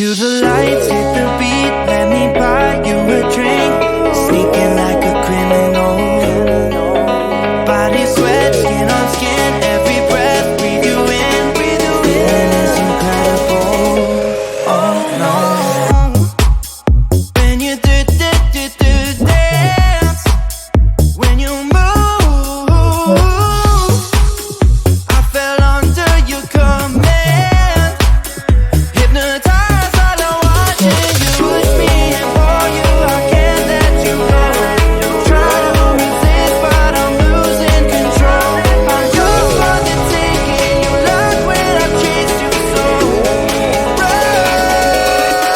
Cue the lights, hit the beat, let me buy you a drink. Sneaking like a criminal. Body sweat, skin on skin, every breath, breathe you in. Feeling is incredible. Oh no. When you do dance, when you move, I fell under your command. Hypnotized, all I'm watching you. Push me and pull you, I can't let you go. Try to resist, but I'm losing control. I'm yours for the taking. You love when I chase you so. Run.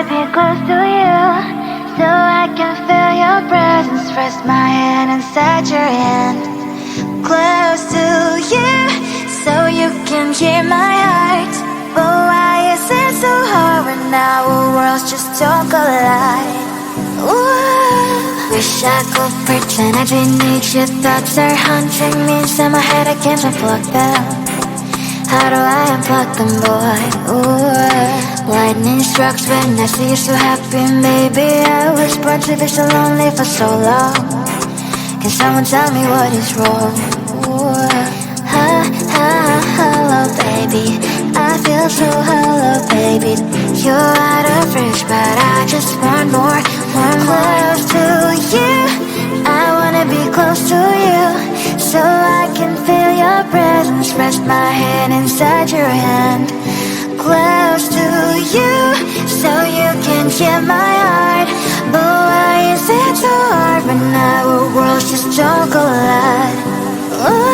be close to you, so I can feel your presence. Rest my hand inside your hand, close to you, so you can hear my heart. But why is it so hard when our worlds just don't collide? Ooh. Wish I could pretend I didn't need your thoughts are haunting me inside my head. I can't unplug them. How do I unplug them, boy? Ooh. Lightning strikes when I see you so happy. Maybe I was born to be so lonely for so long. Can someone tell me what is wrong? Ooh. Hello, baby. I feel so hollow, baby. You're out of reach, but I just want more, close to you. I wanna be close to you, so I can feel your presence. Rest my hand inside your hand, close to you, so you can hear my heart. But why is it so hard when our worlds just don't collide? Ooh.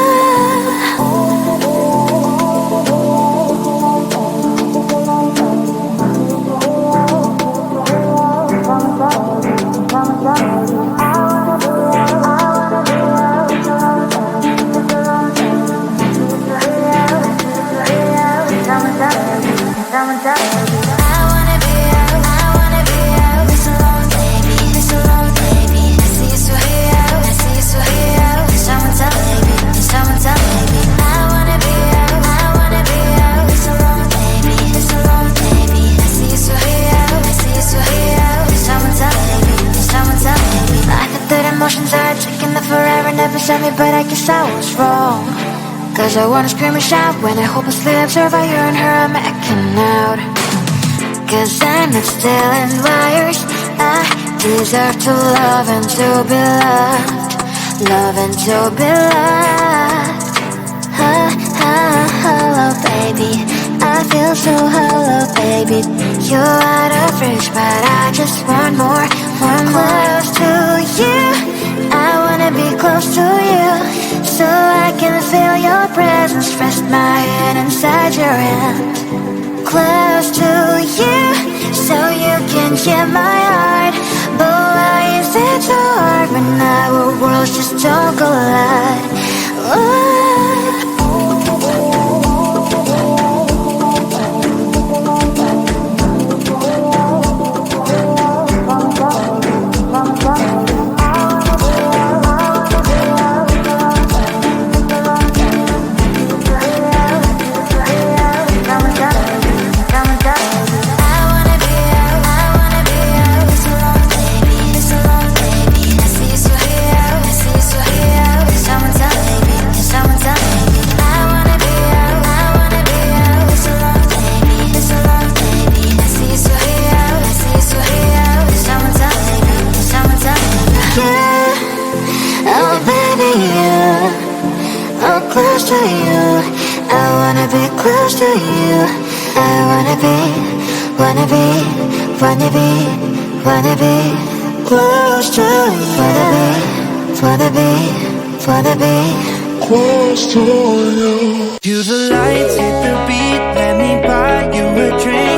Emotions are taking the forever, never sent me, but I guess I was wrong. Cause I wanna scream and shout when I hopelessly observe how you and her are making out. Cause I'm not stealing wires, I deserve to love and to be loved, love and to be loved. Hello, baby, I feel so hollow, baby. You're out of reach, but I just want more, close to you. I wanna be close to you, so I can feel your presence. Rest my hand inside your hand, close to you, so you can hear my heart. But why is it so hard when our worlds just don't collide? Ooh. Close to you, I wanna be close to you. I wanna be close to you. Wanna be close to you. Do the lights hit the beat? Let me buy you a drink.